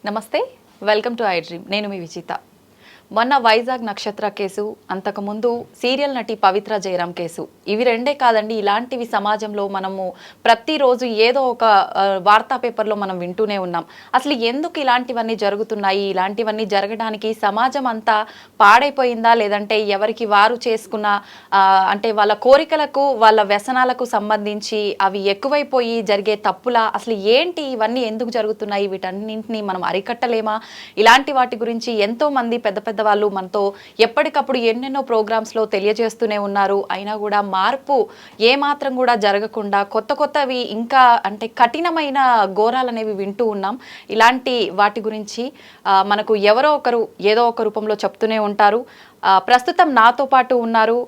నమస్తే, welcome to I dream. నేను మీ విజిత. మొన్న వైజాగ్ నక్షత్ర కేసు, అంతకుముందు సీరియల్ నటి పవిత్ర జయరాం కేసు, ఇవి రెండే కాదండి, ఇలాంటివి సమాజంలో మనము ప్రతిరోజు ఏదో ఒక వార్తా పేపర్లో మనం వింటూనే ఉన్నాం. అసలు ఎందుకు ఇలాంటివన్నీ జరుగుతున్నాయి? ఇలాంటివన్నీ జరగడానికి సమాజం అంతా పాడైపోయిందా, లేదంటే ఎవరికి వారు చేసుకున్న అంటే వాళ్ళ కోరికలకు వాళ్ళ వ్యసనాలకు సంబంధించి అవి ఎక్కువైపోయి జరిగే తప్పులా? అసలు ఏంటి ఇవన్నీ ఎందుకు జరుగుతున్నాయి? వీటన్నింటినీ మనం అరికట్టలేమా? ఇలాంటి వాటి గురించి ఎంతో మంది పెద్ద వాళ్ళు మనతో ఎప్పటికప్పుడు ఎన్నెన్నో ప్రోగ్రామ్స్లో తెలియజేస్తూనే ఉన్నారు. అయినా కూడా మార్పు ఏమాత్రం కూడా జరగకుండా కొత్తవి ఇంకా అంటే కఠినమైన ఘోరాలు అనేవి వింటూ ఉన్నాం. ఇలాంటి వాటి గురించి మనకు ఎవరో ఒకరు ఏదో ఒక రూపంలో చెప్తూనే ఉంటారు. ప్రస్తుతం నాతో పాటు ఉన్నారు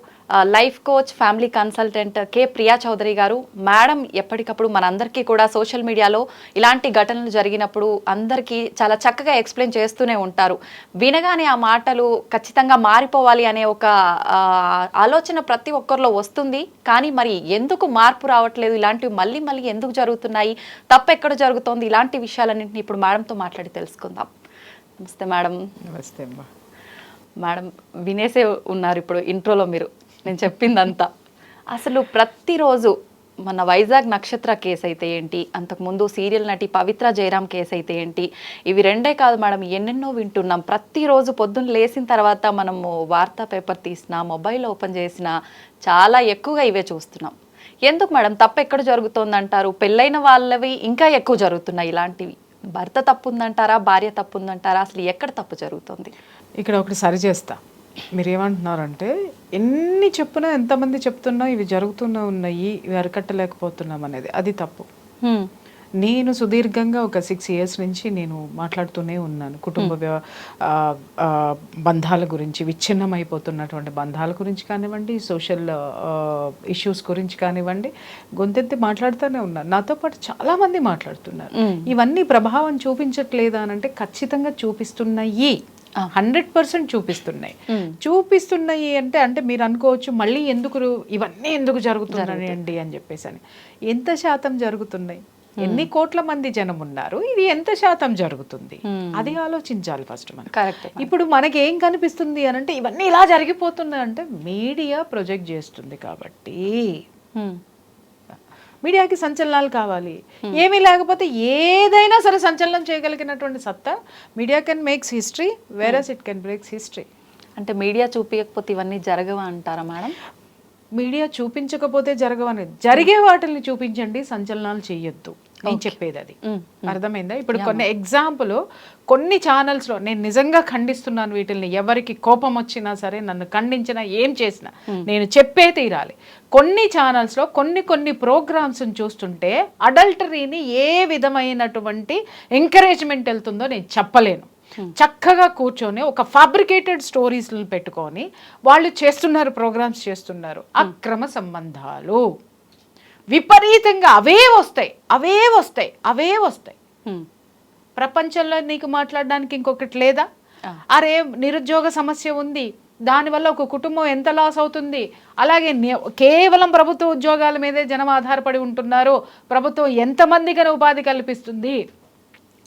లైఫ్ కోచ్, ఫ్యామిలీ కన్సల్టెంట్ కే ప్రియా చౌదరి గారు. మేడం ఎప్పటికప్పుడు మనందరికీ కూడా సోషల్ మీడియాలో ఇలాంటి ఘటనలు జరిగినప్పుడు అందరికీ చాలా చక్కగా ఎక్స్ప్లెయిన్ చేస్తూనే ఉంటారు. వినగానే ఆ మాటలు ఖచ్చితంగా మారిపోవాలి అనే ఒక ఆలోచన ప్రతి ఒక్కరిలో వస్తుంది. కానీ మరి ఎందుకు మార్పు రావట్లేదు? ఇలాంటివి మళ్ళీ ఎందుకు జరుగుతున్నాయి? తప్పు ఎక్కడ జరుగుతోంది? ఇలాంటి విషయాలన్నింటినీ ఇప్పుడు మేడంతో మాట్లాడి తెలుసుకుందాం. నమస్తే మేడం. నమస్తే అమ్మా. మేడం వినేసే ఉన్నారు ఇప్పుడు ఇంట్రోలో మీరు నేను చెప్పిందంతా. అసలు ప్రతిరోజు మన వైజాగ్ నక్షత్ర కేసు అయితే ఏంటి, అంతకుముందు సీరియల్ నటి పవిత్ర జయరాం కేసు అయితే ఏంటి, ఇవి రెండే కాదు మేడం, ఎన్నెన్నో వింటున్నాం. ప్రతిరోజు పొద్దున్న లేచిన తర్వాత మనము వార్తా పేపర్ తీసినా, మొబైల్ ఓపెన్ చేసినా చాలా ఎక్కువగా ఇవే చూస్తున్నాం. ఎందుకు మేడం? తప్పు ఎక్కడ జరుగుతోందంటారు? పెళ్ళైన వాళ్ళవి ఇంకా ఎక్కువ జరుగుతున్నాయి ఇలాంటివి. భర్త తప్పు ఉందంటారా, భార్య తప్పు ఉందంటారా? అసలు ఎక్కడ తప్పు జరుగుతుంది? ఇక్కడ ఒకటి సరి చేస్తా. మీరు ఏమంటున్నారంటే ఎన్ని చెప్పినా, ఎంతమంది చెప్తున్నా ఇవి జరుగుతూనే ఉన్నాయి, ఇవి అరికట్టలేకపోతున్నాం అనేది అది తప్పు. నేను సుదీర్ఘంగా ఒక 6 years నుంచి నేను మాట్లాడుతూనే ఉన్నాను. కుటుంబ బంధాల గురించి, విచ్ఛిన్నమైపోతున్నటువంటి బంధాల గురించి కానివ్వండి, సోషల్ ఇష్యూస్ గురించి కానివ్వండి, గొంతెత్తి మాట్లాడుతూనే ఉన్నాను. నాతో పాటు చాలామంది మాట్లాడుతున్నారు. ఇవన్నీ ప్రభావం చూపించట్లేదా అని అంటే ఖచ్చితంగా చూపిస్తున్నాయి. 100% చూపిస్తున్నాయి అంటే మీరు అనుకోవచ్చు మళ్ళీ ఇవన్నీ ఎందుకు జరుగుతున్నాయండి అని చెప్పేసి అని. ఎంత శాతం జరుగుతున్నాయి? ఎన్ని కోట్ల మంది జనం ఉన్నారు? ఇది ఎంత శాతం జరుగుతుంది? అది ఆలోచించాలి ఫస్ట్ మనం. ఇప్పుడు మనకి ఏం కనిపిస్తుంది అని అంటే ఇవన్నీ ఇలా జరిగిపోతున్నాయి అంటే మీడియా ప్రొజెక్ట్ చేస్తుంది కాబట్టి. మీడియాకి సంచలనాలు కావాలి. ఏమీ లేకపోతే ఏదైనా సరే సంచలనం చేయగలిగినటువంటి సత్తా media can makes history, whereas it can breaks history. అంటే మీడియా చూపించకపోతే ఇవన్నీ జరగవా అంటారా మేడం? మీడియా చూపించకపోతే జరగవనేది, జరిగే వాటిని చూపించండి, సంచలనాలు చేయొద్దు. నేను చెప్పేది అది అర్థమైందా? ఇప్పుడు కొన్ని ఛానల్స్లో నేను నిజంగా ఖండిస్తున్నాను వీటిని. ఎవరికి కోపం వచ్చినా సరే, నన్ను ఖండించినా, ఏం చేసినా నేను చెప్పే తీరాలి. కొన్ని ఛానల్స్లో కొన్ని ప్రోగ్రామ్స్ని చూస్తుంటే అడల్టరీని ఏ విధమైనటువంటి ఎంకరేజ్మెంట్ వెళ్తుందో నేను చెప్పలేను. చక్కగా కూర్చొని ఒక ఫ్యాబ్రికేటెడ్ స్టోరీస్లను పెట్టుకొని వాళ్ళు చేస్తున్నారు, ప్రోగ్రామ్స్ చేస్తున్నారు. అక్రమ సంబంధాలు విపరీతంగా అవే వస్తాయి. ప్రపంచంలో నీకు మాట్లాడడానికి ఇంకొకటి లేదా? అరే నిరుద్యోగ సమస్య ఉంది, దానివల్ల ఒక కుటుంబం ఎంత లాస్ అవుతుంది, అలాగే కేవలం ప్రభుత్వ ఉద్యోగాల మీదే జనం ఆధారపడి ఉంటున్నారు, ప్రభుత్వం ఎంతమందికి ఉపాధి కల్పిస్తుంది,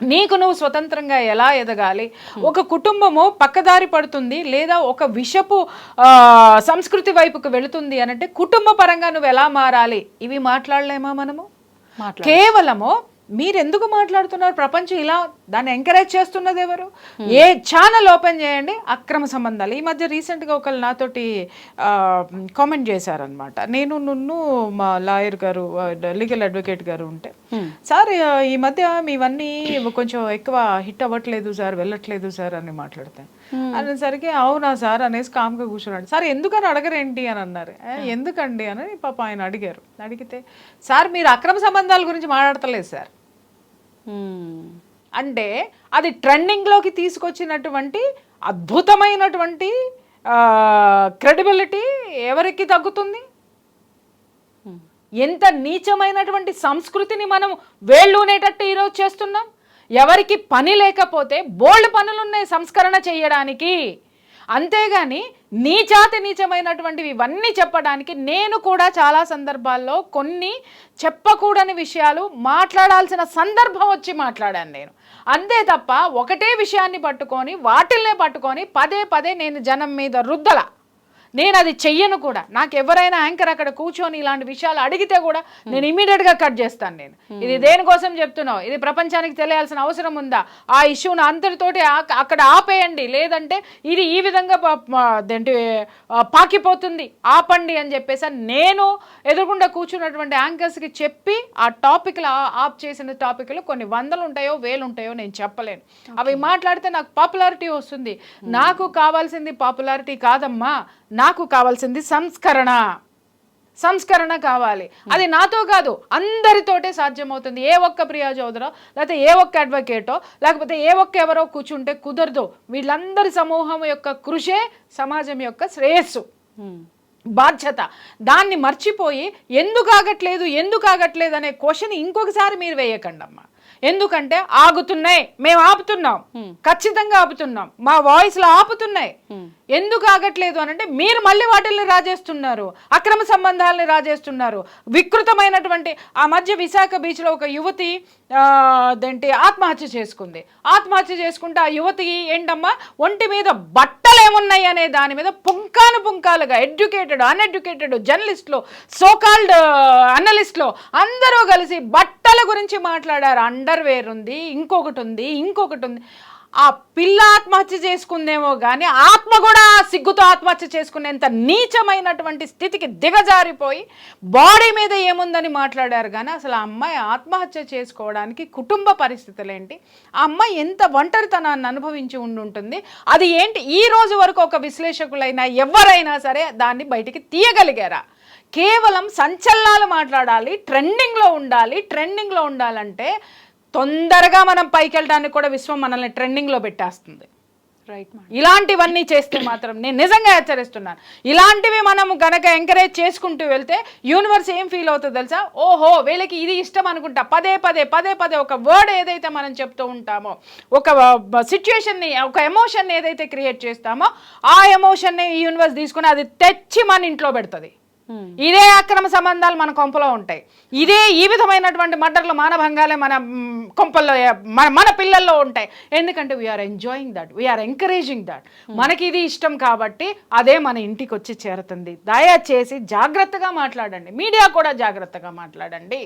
నీకు నువ్వు స్వతంత్రంగా ఎలా ఎదగాలి, ఒక కుటుంబము పక్కదారి పడుతుంది లేదా ఒక విషపు సంస్కృతి వైపుకు వెళుతుంది అనంటే కుటుంబ పరంగా నువ్వు ఎలా మారాలి, ఇవి మాట్లాడలేమా మనము? కేవలము మీరెందుకు మాట్లాడుతున్నారు? ప్రపంచం ఇలా దాన్ని ఎంకరేజ్ చేస్తున్నది ఎవరు? ఏ ఛానల్ ఓపెన్ చేయండి అక్రమ సంబంధాలు. ఈ మధ్య రీసెంట్గా ఒకళ్ళు నాతోటి కామెంట్ చేశారనమాట. నేను మా లాయర్ గారు, లీగల్ అడ్వకేట్ గారు ఉంటే, సార్ ఈ మధ్య మీవన్నీ కొంచెం ఎక్కువ హిట్ అవ్వట్లేదు సార్, వెళ్ళట్లేదు సార్ అని మాట్లాడతాను. అనేసరికి అవునా సార్ అనేసి కామ్గా కూర్చున్నాడు. సార్ ఎందుకని అడగరేంటి అని అన్నారు. ఎందుకండి అని పాప ఆయన అడిగారు. అడిగితే సార్ మీరు అక్రమ సంబంధాల గురించి మాట్లాడతలేదు సార్ అంటే అది ట్రెండింగ్లోకి తీసుకొచ్చినటువంటి అద్భుతమైనటువంటి క్రెడిబిలిటీ ఎవరికి తగ్గుతుంది? ఎంత నీచమైనటువంటి సంస్కృతిని మనం వేళ్ళూనేటట్టు ఈరోజు చేస్తున్నాం. ఎవరికి పని లేకపోతే బోల్డ్ పనులున్నాయి సంస్కరణ చేయడానికి. అంతేగాని నీచమైనటువంటివి ఇవన్నీ చెప్పడానికి నేను కూడా చాలా సందర్భాల్లో కొన్ని చెప్పకూడని విషయాలు మాట్లాడాల్సిన సందర్భం వచ్చి మాట్లాడాను నేను. అంతే తప్ప ఒకటే విషయాన్ని పట్టుకొని వాటిల్నే పట్టుకొని పదే పదే నేను జనం మీద రుద్దల. నేను అది చెయ్యను కూడా. నాకు ఎవరైనా యాంకర్ అక్కడ కూర్చొని ఇలాంటి విషయాలు అడిగితే కూడా నేను ఇమీడియట్గా కట్ చేస్తాను. నేను ఇది దేనికోసం చెప్తున్నావు, ఇది ప్రపంచానికి తెలియాల్సిన అవసరం ఉందా, ఆ ఇష్యూను అందరితోటి అక్కడ ఆపేయండి, లేదంటే ఇది ఈ విధంగా పాకిపోతుంది ఆపండి అని చెప్పేసి నేను ఎదురుకుండా కూర్చున్నటువంటి యాంకర్స్కి చెప్పి ఆ టాపిక్లు ఆప్ చేసిన టాపిక్లు కొన్ని 100 ఉంటాయో 1000 ఉంటాయో నేను చెప్పలేను. అవి మాట్లాడితే నాకు పాపులారిటీ వస్తుంది. నాకు కావాల్సింది పాపులారిటీ కాదమ్మా, నాకు కావాల్సింది సంస్కరణ కావాలి. అది నాతో కాదు, అందరితోటే సాధ్యమవుతుంది. ఏ ఒక్క ప్రియా చౌదరో లేకపోతే ఏ ఒక్క అడ్వకేటో లేకపోతే ఏ ఒక్క ఎవరో కూర్చుంటే కుదరదు. వీళ్ళందరి సమూహం యొక్క కృషే సమాజం యొక్క శ్రేయస్సు, బాధ్యత. దాన్ని మర్చిపోయి ఎందుకు ఆగట్లేదు అనే క్వశ్చన్ ఇంకొకసారి మీరు వేయకండి అమ్మా. ఎందుకంటే ఆగుతున్నాయి, మేము ఆపుతున్నాం, ఖచ్చితంగా ఆపుతున్నాం, మా వాయిస్లో ఆపుతున్నాయి. ఎందుకు ఆగట్లేదు అని అంటే మీరు మళ్ళీ వాటిల్ని రాజేస్తున్నారు, అక్రమ సంబంధాలని రాజేస్తున్నారు, వికృతమైనటువంటి. ఆ మధ్య విశాఖ బీచ్లో ఒక యువతి ఆత్మహత్య చేసుకుంటే ఆ యువతి ఏంటమ్మా ఒంటి మీద బట్టలు ఏమున్నాయి అనే దాని మీద పుంకాలుగా ఎడ్యుకేటెడ్ అన్ఎడ్యుకేటెడ్ జర్నలిస్టులు, సోకాల్డ్ అనలిస్టులు అందరూ కలిసి బట్టల గురించి మాట్లాడారు. అండర్వేర్ ఉంది, ఇంకొకటి ఉంది. ఆ పిల్ల ఆత్మహత్య చేసుకుందేమో కానీ ఆత్మ కూడా సిగ్గుతో ఆత్మహత్య చేసుకునేంత నీచమైనటువంటి స్థితికి దిగజారిపోయి బాడీ మీద ఏముందని మాట్లాడారు. కానీ అసలు ఆ అమ్మాయి ఆత్మహత్య చేసుకోవడానికి కుటుంబ పరిస్థితులు ఏంటి, ఆ అమ్మాయి ఎంత ఒంటరితనాన్ని అనుభవించి ఉంటుంది, అది ఏంటి, ఈ రోజు వరకు ఒక విశ్లేషకులైనా ఎవరైనా సరే దాన్ని బయటికి తీయగలిగారా? కేవలం సంచలనాలు మాట్లాడాలి, ట్రెండింగ్లో ఉండాలంటే తొందరగా మనం పైకి వెళ్ళడానికి కూడా విశ్వం మనల్ని ట్రెండింగ్లో పెట్టేస్తుంది. రైట్. ఇలాంటివన్నీ చేస్తే మాత్రం నేను నిజంగా హెచ్చరిస్తున్నాను. ఇలాంటివి మనం గనక ఎంకరేజ్ చేసుకుంటూ వెళ్తే యూనివర్స్ ఏం ఫీల్ అవుతుందో తెలుసా? ఓహో వీళ్ళకి ఇది ఇష్టం అనుకుంటా. పదే పదే ఒక వర్డ్ ఏదైతే మనం చెప్తూ ఉంటామో, ఒక సిచ్యుయేషన్ని, ఒక ఎమోషన్ని ఏదైతే క్రియేట్ చేస్తామో ఆ ఎమోషన్ని ఈ యూనివర్స్ తీసుకుని అది తెచ్చి మన ఇంట్లో పెడుతుంది. ఇదే అక్రమ సంబంధాలు మన కొంపలో ఉంటాయి, ఇదే ఈ విధమైనటువంటి మర్డర్లు మానభంగాలే మన కొంపల్లో మన పిల్లల్లో ఉంటాయి. ఎందుకంటే we're enjoying that, we're encouraging that. మనకి ఇది ఇష్టం కాబట్టి అదే మన ఇంటికి వచ్చి చేరుతుంది. దయచేసి జాగ్రత్తగా మాట్లాడండి, మీడియా కూడా జాగ్రత్తగా మాట్లాడండి,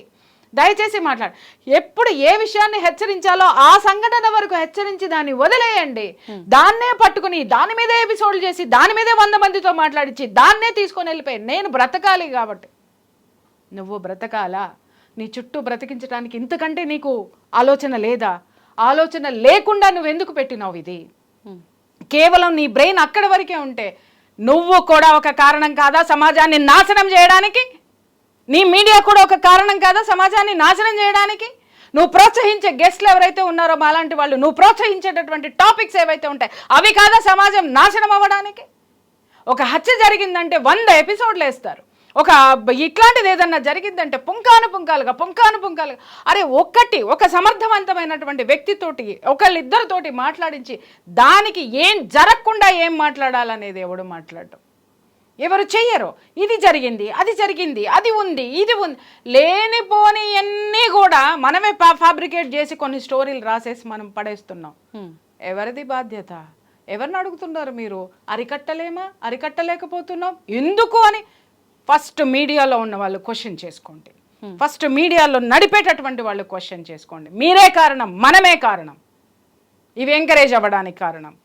దయచేసి ఎప్పుడు ఏ విషయాన్ని హెచ్చరించాలో ఆ సంఘటన వరకు హెచ్చరించి దాన్ని వదిలేయండి. దాన్నే పట్టుకుని దాని మీదే ఎపిసోడ్లు చేసి దాని మీదే 100 మందితో మాట్లాడించి దాన్నే తీసుకొని వెళ్ళిపోయి నేను బ్రతకాలి కాబట్టి నువ్వు బ్రతకాలా? నీ చుట్టూ బ్రతికించడానికి ఇంతకంటే నీకు ఆలోచన లేదా? ఆలోచన లేకుండా నువ్వు ఎందుకు పెట్టినావు ఇది? కేవలం నీ బ్రెయిన్ అక్కడి వరకే ఉంటే నువ్వు కూడా ఒక కారణం కాదా సమాజాన్ని నాశనం చేయడానికి? నీ మీడియా కూడా ఒక కారణం కాదా సమాజాన్ని నాశనం చేయడానికి? నువ్వు ప్రోత్సహించే గెస్ట్లు ఎవరైతే ఉన్నారో మాలాంటి వాళ్ళు, నువ్వు ప్రోత్సహించేటటువంటి టాపిక్స్ ఏవైతే ఉంటాయి అవి కాదా సమాజం నాశనం అవ్వడానికి? ఒక హత్య జరిగిందంటే 100 ఎపిసోడ్లు వేస్తారు. ఒక ఇట్లాంటిది ఏదన్నా జరిగిందంటే పుంకానుపుంకాలుగా అరే ఒక సమర్థవంతమైనటువంటి వ్యక్తితోటి ఒకళ్ళిద్దరితోటి మాట్లాడించి దానికి ఏం జరగకుండా ఏం మాట్లాడాలనేది ఎవడు మాట్లాడటం ఎవరు చెయ్యరు. ఇది జరిగింది, అది జరిగింది, అది ఉంది, ఇది ఉంది, లేనిపోని అన్నీ కూడా మనమే ఫ్యాబ్రికేట్ చేసి కొన్ని స్టోరీలు రాసేసి మనం పడేస్తున్నాం. ఎవరిది బాధ్యత? ఎవరిని అడుగుతున్నారు మీరు? అరికట్టలేకపోతున్నాం ఎందుకు అని ఫస్ట్ మీడియాలో ఉన్న వాళ్ళు క్వశ్చన్ చేసుకోండి. ఫస్ట్ మీడియాలో నడిపేటటువంటి వాళ్ళు క్వశ్చన్ చేసుకోండి. మీరే కారణం, మనమే కారణం, ఇవి ఎంకరేజ్ అవ్వడానికి కారణం.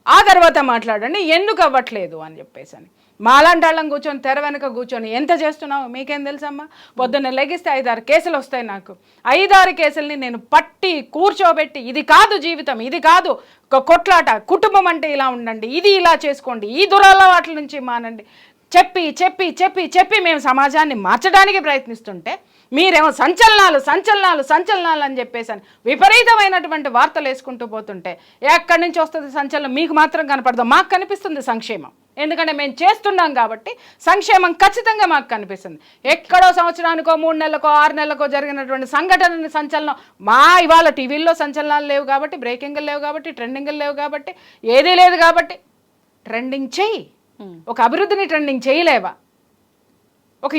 ఆ తర్వాత మాట్లాడండి ఎందుకు అవ్వట్లేదు అని చెప్పేసి అని. మాలాంటి వాళ్ళం కూర్చొని తెర వెనక కూర్చొని ఎంత చేస్తున్నావు మీకేం తెలుసమ్మా? పొద్దున్న లెగిస్తే 5-6 కేసులు వస్తాయి. నాకు 5-6 కేసుల్ని నేను పట్టి కూర్చోబెట్టి ఇది కాదు జీవితం, ఇది కాదు కొట్లాట, కుటుంబం అంటే ఇలా ఉండండి, ఇది ఇలా చేసుకోండి, ఈ దురలవాట్ల నుంచి మానండి చెప్పి చెప్పి చెప్పి చెప్పి మేము సమాజాన్ని మార్చడానికి ప్రయత్నిస్తుంటే మీరేమో సంచలనాలు అని చెప్పేసాను విపరీతమైనటువంటి వార్తలు వేసుకుంటూ పోతుంటే ఎక్కడి నుంచి వస్తుంది సంచలనం? మీకు మాత్రం కనపడదు, మాకు కనిపిస్తుంది సంక్షేమం. ఎందుకంటే మేము చేస్తున్నాం కాబట్టి సంక్షేమం ఖచ్చితంగా మాకు కనిపిస్తుంది. ఎక్కడో సంవత్సరానికో 3 నెలలకో 6 నెలలకో జరిగినటువంటి సంఘటన సంచలనం ఇవాళ టీవీల్లో సంచలనాలు లేవు కాబట్టి, బ్రేకింగ్లు లేవు కాబట్టి, ట్రెండింగ్లు లేవు కాబట్టి, ఏదీ లేదు కాబట్టి ట్రెండింగ్ చెయ్యి. ఒక అభివృద్ధిని ట్రెండింగ్ చేయలేవా? ఒక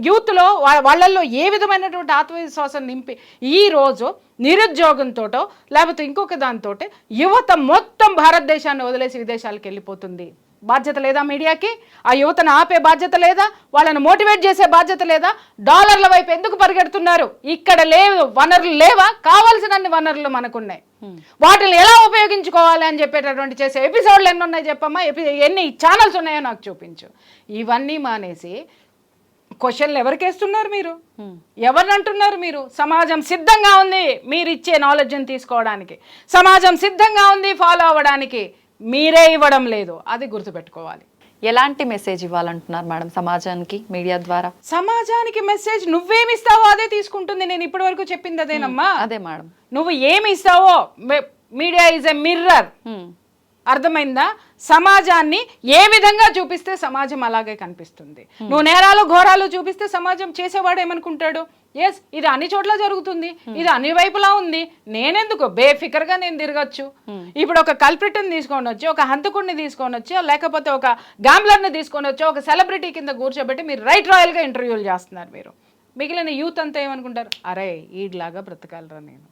యూత్లో వాళ్ళల్లో ఏ విధమైనటువంటి ఆత్మవిశ్వాసం నింపి ఈరోజు నిరుద్యోగంతోటో లేకపోతే ఇంకొక దాంతో యువత మొత్తం భారతదేశాన్ని వదిలేసి విదేశాలకు వెళ్ళిపోతుంది. బాధ్యత లేదా మీడియాకి? ఆ యువతను ఆపే బాధ్యత లేదా? వాళ్ళని మోటివేట్ చేసే బాధ్యత లేదా? డాలర్ల వైపు ఎందుకు పరిగెడుతున్నారు? ఇక్కడ లేవు వనరులు లేవా? కావాల్సినన్ని వనరులు మనకున్నాయి. వాటిని ఎలా ఉపయోగించుకోవాలి అని చెప్పేటటువంటి చేసే ఎపిసోడ్లు ఎన్ని ఉన్నాయి చెప్పమ్మా, ఎన్ని ఛానల్స్ ఉన్నాయో నాకు చూపించు. ఇవన్నీ మానేసి క్వశ్చన్లు ఎవరికి వేస్తున్నారు మీరు? ఎవరిని అంటున్నారు మీరు? సమాజం సిద్ధంగా ఉంది మీరు ఇచ్చే నాలెడ్జ్ని తీసుకోవడానికి, సమాజం సిద్ధంగా ఉంది ఫాలో అవ్వడానికి, మీరే ఇవ్వడం లేదు. అది గుర్తుపెట్టుకోవాలి. ఎలాంటి మెసేజ్ ఇవ్వాలంటున్నారు మేడం సమాజానికి మీడియా ద్వారా? సమాజానికి మెసేజ్ నువ్వేమి ఇస్తావో అదే తీసుకుంటుంది. నేను ఇప్పటి వరకు చెప్పింది అదేనమ్మా. అదే మేడం, నువ్వు ఏమి ఇస్తావో, మీడియా ఈజ్ ఎ మిర్రర్. అర్థమైందా? సమాజాన్ని ఏ విధంగా చూపిస్తే సమాజం అలాగే కనిపిస్తుంది. నువ్వు నేరాలు ఘోరాలు చూపిస్తే సమాజం చేసేవాడు ఏమనుకుంటాడు? ఎస్, ఇది అన్ని చోట్ల జరుగుతుంది, ఇది అన్ని వైపులా ఉంది, నేనెందుకు బేఫికర్గా నేను తిరగచ్చు. ఇప్పుడు ఒక కల్ప్రిట్ని తీసుకొని వచ్చి, ఒక హంతకుడిని తీసుకొని వచ్చి, లేకపోతే ఒక గ్యాంబ్లర్ని తీసుకొని వచ్చి, ఒక సెలబ్రిటీ కింద కూర్చోబెట్టి మీరు రైట్ రాయల్గా ఇంటర్వ్యూలు చేస్తున్నారు. మీరు మిగిలిన యూత్ అంతా ఏమనుకుంటారు? అరే ఈడ్లాగా బ్రతకాలరా, నేను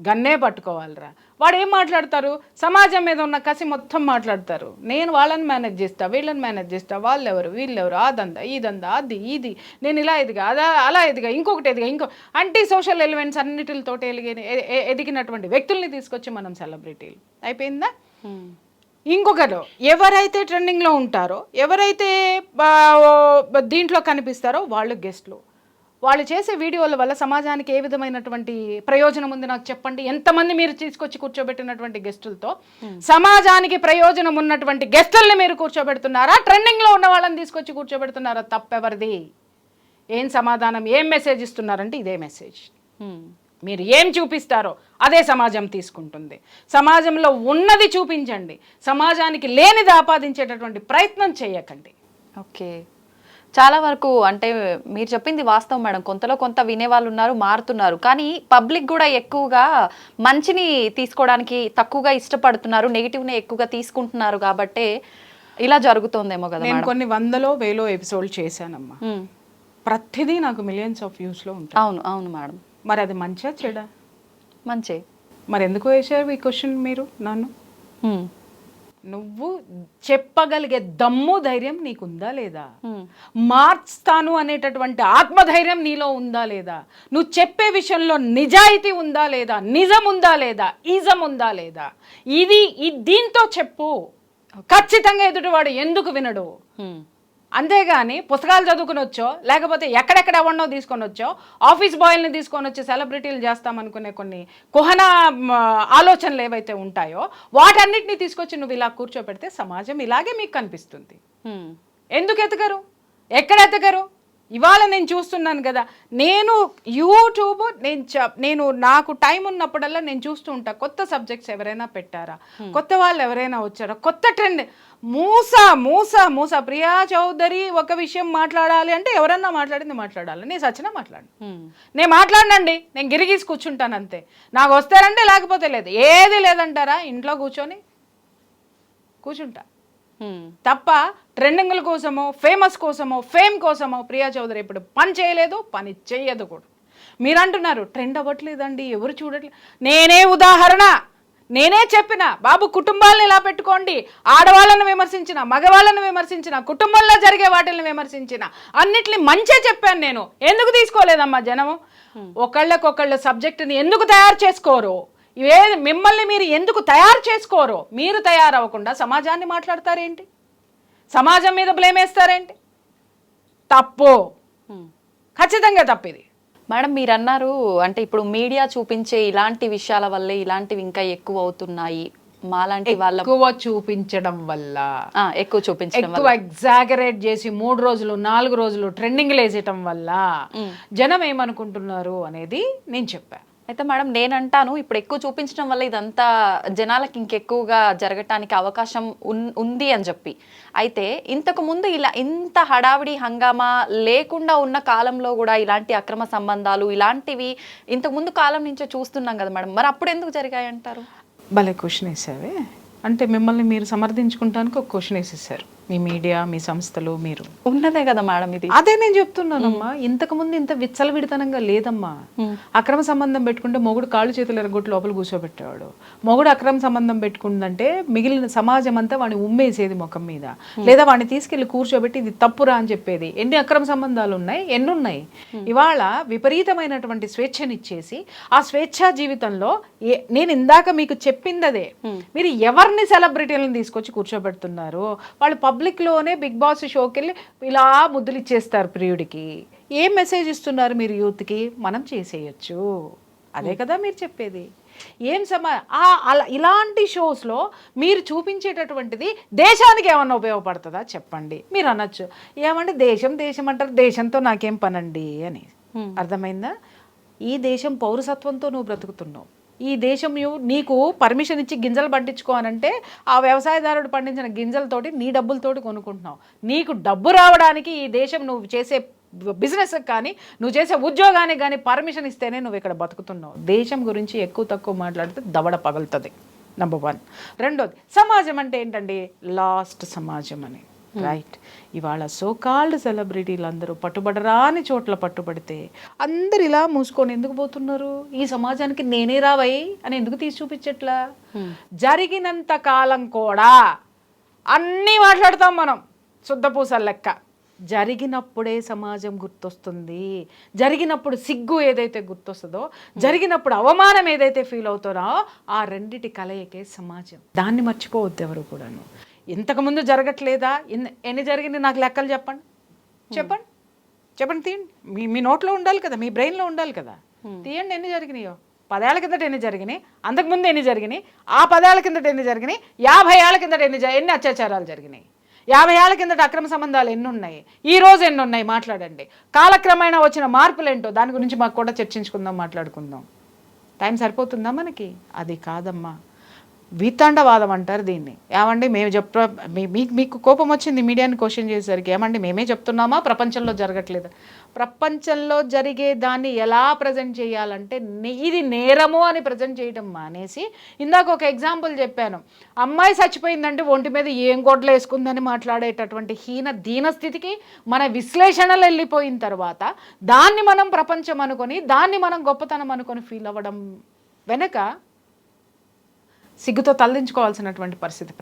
గన్నే పట్టుకోవాలిరా. వాడు ఏం మాట్లాడతారు? సమాజం మీద ఉన్న కసి మొత్తం మాట్లాడతారు. నేను వాళ్ళని మేనేజ్ చేస్తా, వీళ్ళని మేనేజ్ చేస్తా, వాళ్ళెవరు వీళ్ళెవరు, అదందా ఇదందా, అది ఇది, నేను ఇలా ఎదిగా, అలా ఎదిగా, ఇంకొకటి ఎదిగా, యాంటీ సోషల్ ఎలిమెంట్స్ అన్నిటితో ఎదిగినటువంటి వ్యక్తుల్ని తీసుకొచ్చి మనం సెలబ్రిటీలు అయిపోయిందా? ఇంకొకరు ఎవరైతే ట్రెండింగ్లో ఉంటారో, ఎవరైతే దీంట్లో కనిపిస్తారో వాళ్ళు గెస్ట్లు. వాళ్ళు చేసే వీడియోల వల్ల సమాజానికి ఏ విధమైనటువంటి ప్రయోజనం ఉంది నాకు చెప్పండి. ఎంతమంది మీరు తీసుకొచ్చి కూర్చోబెట్టినటువంటి గెస్టులతో సమాజానికి ప్రయోజనం ఉన్నటువంటి గెస్టుల్ని మీరు కూర్చోబెడుతున్నారా? ట్రెండింగ్లో ఉన్న వాళ్ళని తీసుకొచ్చి కూర్చోబెడుతున్నారా? తప్పెవరిది? ఏం సమాధానం, ఏం మెసేజ్ ఇస్తున్నారంటే ఇదే మెసేజ్. మీరు ఏం చూపిస్తారో అదే సమాజం తీసుకుంటుంది. సమాజంలో ఉన్నది చూపించండి, సమాజానికి లేనిది ఆపాదించేటటువంటి ప్రయత్నం చేయకండి. ఓకే, చాలా వరకు అంటే మీరు చెప్పింది వాస్తవం మేడం. కొంతలో కొంత వినేవాళ్ళు ఉన్నారు, మారుతున్నారు. కానీ పబ్లిక్ కూడా ఎక్కువగా మంచిని తీసుకోవడానికి తక్కువగా ఇష్టపడుతున్నారు, నెగిటివ్ని ఎక్కువగా తీసుకుంటున్నారు. కాబట్టి ఇలా జరుగుతోందేమో కదా. నేను కొన్ని 100లో 1000లో ఎపిసోడ్ చేశానమ్మా. ప్రతిదీ నాకు మిలియన్స్ ఆఫ్ వ్యూస్లో ఉంటాయి. అవును అవును మేడం. మరి అది మంచిగా చెడా? మంచి. మరి ఎందుకు వేసారు ఈ క్వశ్చన్ మీరు నన్ను? నువ్వు చెప్పగలిగే దమ్ము ధైర్యం నీకుందా లేదా? మార్చుతాను అనేటటువంటి ఆత్మధైర్యం నీలో ఉందా లేదా? నువ్వు చెప్పే విషయంలో నిజాయితీ ఉందా లేదా? నిజం ఉందా లేదా? ఈజం ఉందా లేదా? ఇది దీంతో చెప్పు. ఖచ్చితంగా ఎదుటివాడు ఎందుకు వినడు? అంతేగాని పుస్తకాలు చదువుకుని వచ్చో, లేకపోతే ఎక్కడెక్కడ ఎవరినో తీసుకొని వచ్చో, ఆఫీస్ బాయ్ని తీసుకొని వచ్చి సెలబ్రిటీలు చేస్తామనుకునే కొన్ని కుహన ఆలోచనలు ఏవైతే ఉంటాయో వాటన్నిటిని తీసుకొచ్చి నువ్వు ఇలా కూర్చోపెడితే సమాజం ఇలాగే మీకు కనిపిస్తుంది. ఎందుకు ఎతకరు? ఎక్కడ ఎతకరు? ఇవాళ నేను చూస్తున్నాను కదా, నేను యూట్యూబ్ నేను నాకు టైం ఉన్నప్పుడల్లా నేను చూస్తూ ఉంటా. కొత్త సబ్జెక్ట్స్ ఎవరైనా పెట్టారా, కొత్త వాళ్ళు ఎవరైనా వచ్చారా, కొత్త ట్రెండ్. మూసా ప్రియా చౌదరి ఒక విషయం మాట్లాడాలి అంటే ఎవరన్నా మాట్లాడింది మాట్లాడాలి. నేను సచ్చినా నేను మాట్లాడనండి, నేను గిరిగీసి కూర్చుంటాను అంతే. నాకు వస్తారంటే లేకపోతే లేదు. ఏది లేదంటారా? ఇంట్లో కూర్చుంటా తప్ప ట్రెండింగ్ల కోసమో ఫేమస్ కోసమో ఫేమ్ కోసమో ప్రియా చౌదరి ఇప్పుడు పని చేయలేదు, పని చెయ్యదు కూడా. మీరు అంటున్నారు ట్రెండ్ అవ్వట్లేదండి, ఎవరు చూడట్లేదు. నేనే ఉదాహరణ, నేనే చెప్పిన బాబు కుటుంబాలను ఇలా పెట్టుకోండి. ఆడవాళ్ళను విమర్శించిన, మగవాళ్ళను విమర్శించిన, కుటుంబంలో జరిగే వాటిని విమర్శించిన, అన్నిటిని మంచే చెప్పాను నేను. ఎందుకు తీసుకోలేదమ్మా జనము? ఒకళ్ళకొకళ్ళు సబ్జెక్టుని ఎందుకు తయారు చేసుకోరు? మిమ్మల్ని మీరు ఎందుకు తయారు చేసుకోరు? మీరు తయారవ్వకుండా సమాజాన్ని మాట్లాడతారేంటి? సమాజం మీద బ్లేమ్ వేస్తారేంటి? తప్పు, ఖచ్చితంగా తప్పిది. మేడం మీరు అన్నారు అంటే ఇప్పుడు మీడియా చూపించే ఇలాంటి విషయాల వల్లే ఇలాంటివి ఇంకా ఎక్కువ అవుతున్నాయి. మాలాంటి వాళ్ళ ఎక్కువ చూపించడం వల్ల, ఎక్కువ ఎగ్జాగరేట్ చేసి 3 రోజులు 4 రోజులు ట్రెండింగ్లు వేసేయటం వల్ల జనం ఏమనుకుంటున్నారు అనేది నేను చెప్పాను. అయితే మేడం నేనంటాను ఇప్పుడు ఎక్కువ చూపించడం వల్ల ఇదంతా జనాలకి ఇంకెక్కువగా జరగటానికి అవకాశం ఉంది అని చెప్పి. అయితే ఇంతకు ముందు ఇలా ఇంత హడావిడి హంగామా లేకుండా ఉన్న కాలంలో కూడా ఇలాంటి అక్రమ సంబంధాలు ఇలాంటివి ఇంతకు ముందు కాలం నుంచే చూస్తున్నాం కదా మేడం. మరి అప్పుడు ఎందుకు జరిగాయి అంటారు? భలే క్వశ్చన్ వేసావే. అంటే మిమ్మల్ని మీరు సమర్థించుకుంటానికి ఒక క్వశ్చన్ వేసేసారు, మీ మీడియా, మీ సంస్థలు, మీరు. ఉన్నదే కదా మేడం ఇది. అదే నేను చెప్తున్నానమ్మా, ఇంతకుముందు ఇంత విచ్చలవిడితనంగా లేదమ్మా. అక్రమ సంబంధం పెట్టుకుంటే మొగుడు కాళ్ళు చేతులు ఎరగొట్టి లోపల కూర్చోబెట్టేవాడు. మొగుడు అక్రమ సంబంధం పెట్టుకుందంటే మిగిలిన సమాజం అంతా వాడిని ఉమ్మేసేది ముఖం మీద, లేదా వాడిని తీసుకెళ్లి కూర్చోబెట్టి ఇది తప్పురా అని చెప్పేది. ఎన్ని అక్రమ సంబంధాలు ఉన్నాయి, ఎన్నున్నాయి. ఇవాళ విపరీతమైనటువంటి స్వేచ్ఛనిచ్చేసి ఆ స్వేచ్ఛా జీవితంలో నేను ఇందాక మీకు చెప్పిందదే, మీరు ఎవరిని సెలబ్రిటీలను తీసుకొచ్చి కూర్చోబెడుతున్నారు? వాళ్ళు పబ్లిక్లోనే బిగ్ బాస్ షోకి వెళ్ళి ఇలా ముద్దులు ఇచ్చేస్తారు ప్రియుడికి. ఏం మెసేజ్ ఇస్తున్నారు మీరు యూత్కి? మనం చేసేయచ్చు, అదే కదా మీరు చెప్పేది. ఏం అలా ఇలాంటి షోస్లో మీరు చూపించేటటువంటిది దేశానికి ఏమన్నా ఉపయోగపడుతుందా చెప్పండి. మీరు అనొచ్చు, ఏమంటే దేశం దేశం అంటారు, దేశంతో నాకేం పనండి అని. అర్థమైందా? ఈ దేశం పౌరసత్వంతో నువ్వు బ్రతుకుతున్నావు. ఈ దేశం నీకు పర్మిషన్ ఇచ్చి గింజలు పండించుకోవాలంటే ఆ వ్యవసాయదారుడు పండించిన గింజలతోటి నీ డబ్బులతోటి కొనుక్కుంటున్నావు. నీకు డబ్బు రావడానికి ఈ దేశం నువ్వు చేసే బిజినెస్కి కానీ నువ్వు చేసే ఉద్యోగానికి కానీ పర్మిషన్ ఇస్తేనే నువ్వు ఇక్కడ బతుకుతున్నావు. దేశం గురించి ఎక్కువ తక్కువ మాట్లాడితే దవడ పగులుతుంది, నెంబర్ 1. రెండోది, సమాజం అంటే ఏంటండి? లాస్ట్ సమాజం అని. రైట్. ఇవాళ సోకాల్డ్ సెలబ్రిటీలు అందరూ పట్టుబడరాని చోట్ల పట్టుబడితే అందరు ఇలా మూసుకొని ఎందుకు పోతున్నారు? ఈ సమాజానికి నేనే రావై అని ఎందుకు తీసి చూపించట్లా? జరిగినంత కాలం కూడా అన్నీ మాట్లాడతాం మనం శుద్ధపూసల లెక్క. జరిగినప్పుడే సమాజం గుర్తొస్తుంది. జరిగినప్పుడు సిగ్గు ఏదైతే గుర్తొస్తుందో, జరిగినప్పుడు అవమానం ఏదైతే ఫీల్ అవుతారో, ఆ రెండిటి కలయికే సమాజం. దాన్ని మర్చిపోవద్దు ఎవరు కూడాను. ఇంతకుముందు జరగట్లేదా? ఎన్ని జరిగింది నాకు లెక్కలు చెప్పండి, చెప్పండి, చెప్పండి, తీయండి. మీ నోట్లో ఉండాలి కదా, మీ బ్రెయిన్లో ఉండాలి కదా. తీయండి, ఎన్ని జరిగినాయో. 10 ఏళ్ల కిందట ఎన్ని జరిగినాయి, అంతకుముందు ఎన్ని జరిగినాయి, ఆ 10 ఏళ్ల కిందట ఎన్ని జరిగినాయి, 50 ఏళ్ల కిందట ఎన్ని అత్యాచారాలు జరిగినాయి, 50 ఏళ్ల కిందట అక్రమ సంబంధాలు ఎన్ని ఉన్నాయి, ఈ రోజు ఎన్ని ఉన్నాయి, మాట్లాడండి. కాలక్రమేణా వచ్చిన మార్పులు ఏంటో దాని గురించి మాకు కూడా చర్చించుకుందాం, మాట్లాడుకుందాం. టైం సరిపోతుందా మనకి? అది కాదమ్మా, వితండవాదం అంటారు దీన్ని. ఏమండి మేము మీకు కోపం వచ్చింది మీడియాని క్వశ్చన్ చేసేసరికి, ఏమండి మేమే చెప్తున్నామా ప్రపంచంలో జరగట్లేదు? ప్రపంచంలో జరిగే దాన్ని ఎలా ప్రజెంట్ చేయాలంటే ఇది నేరము అని ప్రజెంట్ చేయడం మానేసి, ఇందాక ఒక ఎగ్జాంపుల్ చెప్పాను, అమ్మాయి చచ్చిపోయిందంటే ఒంటి మీద ఏం గొడ్లు వేసుకుందని మాట్లాడేటటువంటి దీన స్థితికి మన విశ్లేషణలు వెళ్ళిపోయిన తర్వాత దాన్ని మనం ప్రపంచం అనుకొని, దాన్ని మనం గొప్పతనం అనుకొని ఫీల్ అవ్వడం వెనక సిగ్గుతో తలదించుకోవాల్సినటువంటి పరిస్థితి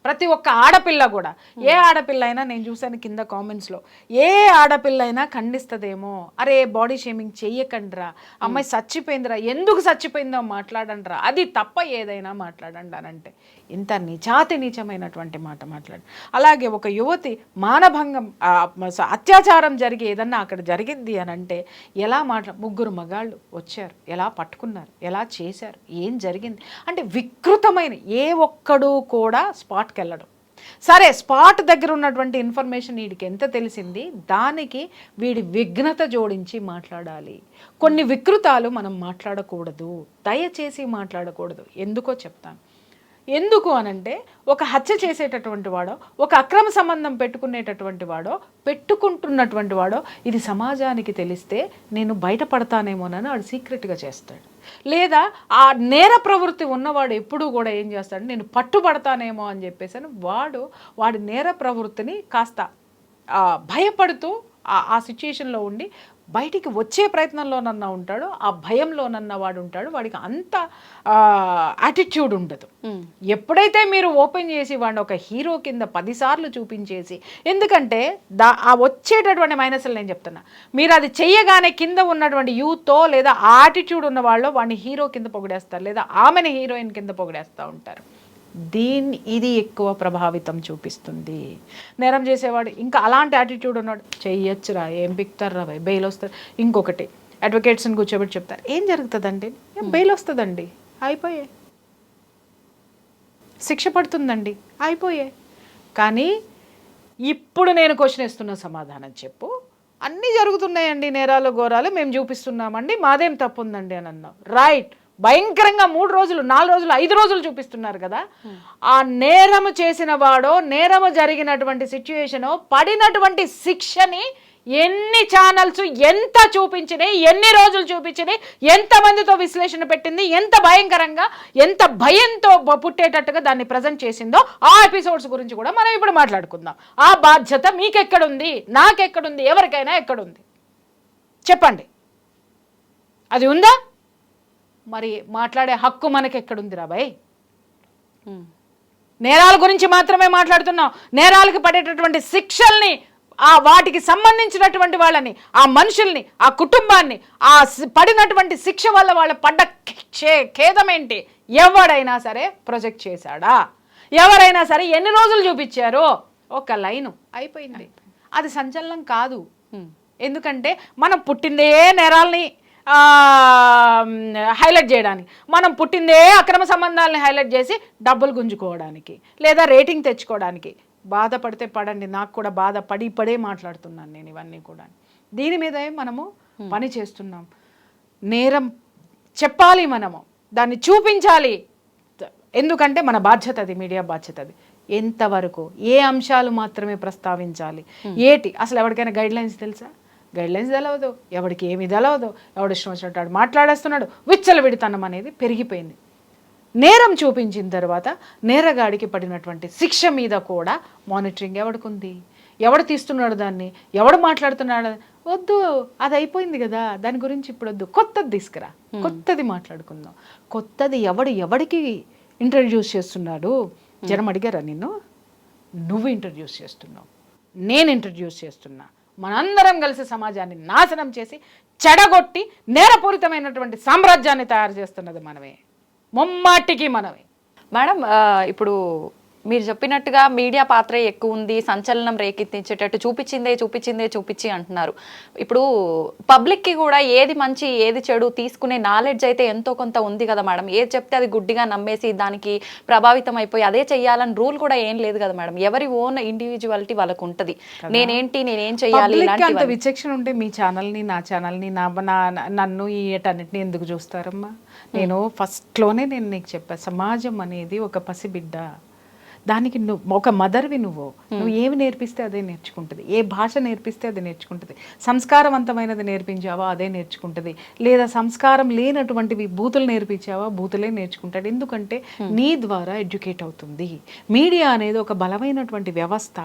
ప్రతి ఒక్క ఆడపిల్ల కూడా. ఏ ఆడపిల్ల అయినా నేను చూశాను కింద కామెంట్స్లో, ఏ ఆడపిల్ల అయినా ఖండిస్తుందేమో, అరే బాడీ షేమింగ్ చెయ్యకండిరా, అమ్మాయి చచ్చిపోయిందిరా, ఎందుకు చచ్చిపోయిందో మాట్లాడండిరా, అది తప్ప ఏదైనా మాట్లాడండి అని అంటే ఇంత నీచమైనటువంటి మాట మాట్లాడు. అలాగే ఒక యువతి మానభంగం, అత్యాచారం జరిగి ఏదన్నా అక్కడ జరిగింది అని అంటే ఎలా ముగ్గురు మగాళ్ళు వచ్చారు, ఎలా పట్టుకున్నారు, ఎలా చేశారు, ఏం జరిగింది అంటే వికృతమైన, ఏ ఒక్కడు కూడా స్పాట్కి వెళ్ళడం. సరే, స్పాట్ దగ్గర ఉన్నటువంటి ఇన్ఫర్మేషన్ వీడికి ఎంత తెలిసింది, దానికి వీడి విఘ్నత జోడించి మాట్లాడాలి. కొన్ని వికృతాలు మనం మాట్లాడకూడదు, దయచేసి మాట్లాడకూడదు. ఎందుకో చెప్తాను. ఎందుకు అనంటే, ఒక హత్య చేసేటటువంటి వాడో, ఒక అక్రమ సంబంధం పెట్టుకుంటున్నటువంటి వాడో ఇది సమాజానికి తెలిస్తే నేను బయటపడతానేమోనని వాడు సీక్రెట్గా చేస్తాడు. లేదా ఆ నేర ప్రవృత్తి ఉన్నవాడు ఎప్పుడూ కూడా ఏం చేస్తాడు, నేను పట్టుబడతానేమో అని చెప్పేసి వాడి నేర ప్రవృత్తిని కాస్త భయపడుతూ ఆ సిచ్యుయేషన్లో ఉండి బయటికి వచ్చే ప్రయత్నంలోనన్నా ఉంటాడు, ఆ భయంలోనన్నా వాడు ఉంటాడు. వాడికి అంత యాటిట్యూడ్ ఉండదు. ఎప్పుడైతే మీరు ఓపెన్ చేసి వాడిని ఒక హీరో కింద 10 సార్లు చూపించేసి, ఎందుకంటే ఆ వచ్చేటటువంటి మైనస్లు నేను చెప్తున్నా, మీరు అది చెయ్యగానే కింద ఉన్నటువంటి యూత్తో లేదా ఆ యాటిట్యూడ్ ఉన్న వాళ్ళు వాడిని హీరో కింద పొగిడేస్తారు, లేదా ఆమెని హీరోయిన్ కింద పొగిడేస్తూ ఉంటారు. ఇది ఎక్కువ ప్రభావితం చూపిస్తుంది. నేరం చేసేవాడు ఇంకా అలాంటి యాటిట్యూడ్ ఉన్నాడు, చెయ్యొచ్చురా, ఏం పిక్తారా, బెయిల్ వస్తుంది. ఇంకొకటి, అడ్వకేట్స్ని కూర్చోబెట్టి చెప్తారు, ఏం జరుగుతుందండి, బెయిల్ వస్తుందండి, అయిపోయే, శిక్ష పడుతుందండి, అయిపోయే. కానీ ఇప్పుడు నేను క్వశ్చన్ ఇస్తున్న సమాధానం చెప్పు, అన్నీ జరుగుతున్నాయండి, నేరాలు ఘోరాలు మేము చూపిస్తున్నామండి, మాదేం తప్పు ఉందండి అని అన్నావు. రైట్, భయంకరంగా 3 రోజులు 4 రోజులు 5 రోజులు చూపిస్తున్నారు కదా. ఆ నేరము చేసిన వాడో, నేరము జరిగినటువంటి సిచ్యుయేషనో, పడినటువంటి శిక్షని ఎన్ని ఛానల్స్ ఎంత చూపించినాయి, ఎన్ని రోజులు చూపించినాయి, ఎంతమందితో విశ్లేషణ పెట్టింది, ఎంత భయంకరంగా ఎంత భయంతో పుట్టేటట్టుగా దాన్ని ప్రజెంట్ చేసిందో ఆ ఎపిసోడ్స్ గురించి కూడా మనం ఇప్పుడు మాట్లాడుకుందాం. ఆ బాధ్యత మీకెక్కడుంది, నాకెక్కడుంది, ఎవరికైనా ఎక్కడుంది చెప్పండి. అది ఉందా? మరి మాట్లాడే హక్కు మనకి ఎక్కడుంది రాబాయ్? నేరాల గురించి మాత్రమే మాట్లాడుతున్నాం. నేరాలకు పడేటటువంటి శిక్షల్ని, ఆ వాటికి సంబంధించినటువంటి వాళ్ళని, ఆ మనుషుల్ని, ఆ కుటుంబాన్ని, ఆ పడినటువంటి శిక్ష వల్ల వాళ్ళ పడ్డ ఖేదం ఏంటి ఎవడైనా సరే ప్రొజెక్ట్ చేశాడా? ఎవరైనా సరే ఎన్ని రోజులు చూపించారో? ఒక లైను అయిపోయింది. అది సంచలనం కాదు. ఎందుకంటే మనం పుట్టిందే నేరాల్ని హైలైట్ చేయడానికి, మనం పుట్టిందే అక్రమ సంబంధాలని హైలైట్ చేసి డబ్బులు గుంజుకోవడానికి, లేదా రేటింగ్ తెచ్చుకోవడానికి. బాధపడితే పడండి, నాకు కూడా పడే మాట్లాడుతున్నాను నేను ఇవన్నీ కూడా. దీని మీదే మనము పని చేస్తున్నాం. నేరం చెప్పాలి, మనము దాన్ని చూపించాలి. ఎందుకంటే మన బాధ్యత అది, మీడియా బాధ్యత అది. ఎంతవరకు ఏ అంశాలు మాత్రమే ప్రస్తావించాలి, ఏటి అసలు ఎవరికైనా గైడ్ లైన్స్ తెలుసా? గైడ్ లైన్స్ తెలవదు, ఎవరికి ఏమి తెలవదు, ఎవడు ఇష్టం వచ్చినట్టు మాట్లాడేస్తున్నాడు. విచ్చలవిడితనం అనేది పెరిగిపోయింది. నేరం చూపించిన తర్వాత నేరగాడికి పడినటువంటి శిక్ష మీద కూడా మానిటరింగ్ ఎవడికుంది, ఎవడు తీస్తున్నాడు దాన్ని, ఎవడు మాట్లాడుతున్నాడు? వద్దు, అది అయిపోయింది కదా, దాని గురించి ఇప్పుడు వద్దు. కొత్తది తీసుకురా, కొత్తది మాట్లాడుకుందాం. కొత్తది ఎవడికి ఇంట్రడ్యూస్ చేస్తున్నాడు? జనం అడిగారా నిన్ను? నువ్వు ఇంట్రడ్యూస్ చేస్తున్నావు, నేను ఇంట్రడ్యూస్ చేస్తున్నా. మనందరం కలిసి సమాజాన్ని నాశనం చేసి చెడగొట్టి నేరపూరితమైనటువంటి సామ్రాజ్యాన్ని తయారు చేస్తున్నది మనమే, ముమ్మాటికి మనమే. మేడం, ఇప్పుడు మీరు చెప్పినట్టుగా మీడియా పాత్ర ఎక్కువ ఉంది, సంచలనం రేకెత్తించేటట్టు చూపించి అంటున్నారు. ఇప్పుడు పబ్లిక్కి కూడా ఏది మంచి ఏది చెడు తీసుకునే నాలెడ్జ్ అయితే ఎంతో కొంత ఉంది కదా మేడం. ఏది చెప్తే అది గుడ్డిగా నమ్మేసి దానికి ప్రభావితం అయిపోయి అదే చెయ్యాలని రూల్ కూడా ఏం లేదు కదా మేడం. ఎవరి ఓన్ ఇండివిజువాలిటీ వాళ్ళకు ఉంటుంది. నేనేం చెయ్యాలి, అంత విచక్షణ ఉంటే మీ ఛానల్ని, నా ఛానల్ని, నన్ను ఈ ఏటన్నిటిని ఎందుకు చూస్తారమ్మా? నేను ఫస్ట్లోనే నీకు చెప్పా, సమాజం అనేది ఒక పసిబిడ్డ. దానికి ఒక మదర్వి, నువ్వు ఏమి నేర్పిస్తే అదే నేర్చుకుంటుంది. ఏ భాష నేర్పిస్తే అది నేర్చుకుంటుంది. సంస్కారవంతమైనది నేర్పించావా అదే నేర్చుకుంటుంది. లేదా సంస్కారం లేనటువంటివి బూతులు నేర్పించావా బూతులే నేర్చుకుంటాడు. ఎందుకంటే నీ ద్వారా ఎడ్యుకేట్ అవుతుంది. మీడియా అనేది ఒక బలమైనటువంటి వ్యవస్థ.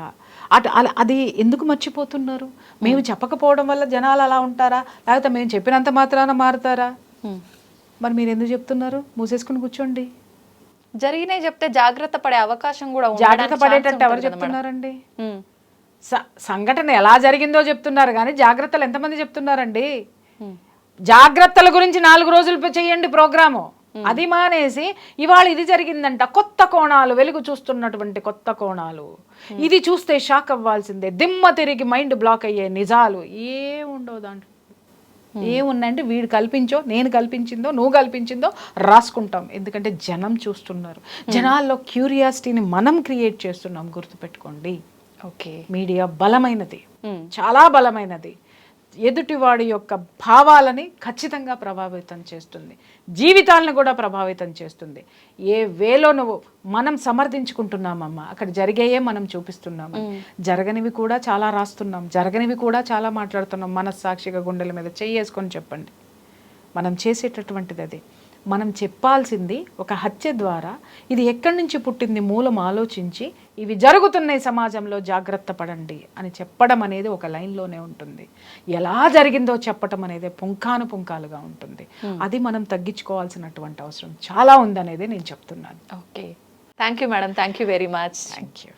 అది ఎందుకు మర్చిపోతున్నారు? మేము చెప్పకపోవడం వల్ల జనాలు అలా ఉంటారా, లేకపోతే మేము చెప్పినంత మాత్రాన మారుతారా? మరి మీరు ఎందుకు చెప్తున్నారు? మూసేసుకుని కూర్చోండి. జరిగినాయి చెప్తే జాగ్రత్త పడే అవకాశం కూడా. జాగ్రత్త పడేటట్టు ఎవరు చెప్తున్నారండి? సంఘటన ఎలా జరిగిందో చెప్తున్నారు కానీ జాగ్రత్తలు ఎంతమంది చెప్తున్నారండి? జాగ్రత్తల గురించి 4 రోజులు చేయండి ప్రోగ్రాము. అది మానేసి ఇవాళ ఇది జరిగిందంట, కొత్త కోణాలు, వెలుగు చూస్తున్నటువంటి కొత్త కోణాలు, ఇది చూస్తే షాక్ అవ్వాల్సిందే, దిమ్మ తిరిగి మైండ్ బ్లాక్ అయ్యే నిజాలు ఏముండవు దాంట్లో. ఏమున్నాయంటే వీడు కల్పించో, నేను కల్పించిందో, నువ్వు కల్పించిందో రాసుకుంటాం. ఎందుకంటే జనం చూస్తున్నారు. జనాల్లో క్యూరియాసిటీని మనం క్రియేట్ చేస్తున్నాం. గుర్తుపెట్టుకోండి. ఓకే, మీడియా బలమైనది, చాలా బలమైనది. ఎదుటివాడి యొక్క భావాలని ఖచ్చితంగా ప్రభావితం చేస్తుంది, జీవితాలను కూడా ప్రభావితం చేస్తుంది. ఏ వేలో నువ్వు మనం సమర్థించుకుంటున్నామమ్మా, అక్కడ జరిగేయే మనం చూపిస్తున్నాము. జరగనివి కూడా చాలా రాస్తున్నాం, జరగనివి కూడా చాలా మాట్లాడుతున్నాం. మనస్సాక్షిగా గుండెల మీద చేసుకొని చెప్పండి. మనం చేసేటటువంటిది అది. మనం చెప్పాల్సింది ఒక హత్య ద్వారా ఇది ఎక్కడి నుంచి పుట్టింది మూలం ఆలోచించి ఇవి జరుగుతున్నాయి సమాజంలో, జాగ్రత్త పడండి అని చెప్పడం అనేది ఒక లైన్లోనే ఉంటుంది. ఎలా జరిగిందో చెప్పడం అనేది పుంఖానుపుంఖాలుగా ఉంటుంది. అది మనం తగ్గించుకోవాల్సినటువంటి అవసరం చాలా ఉందనేది నేను చెప్తున్నాను. Okay, thank you madam, thank you very much. Thank you.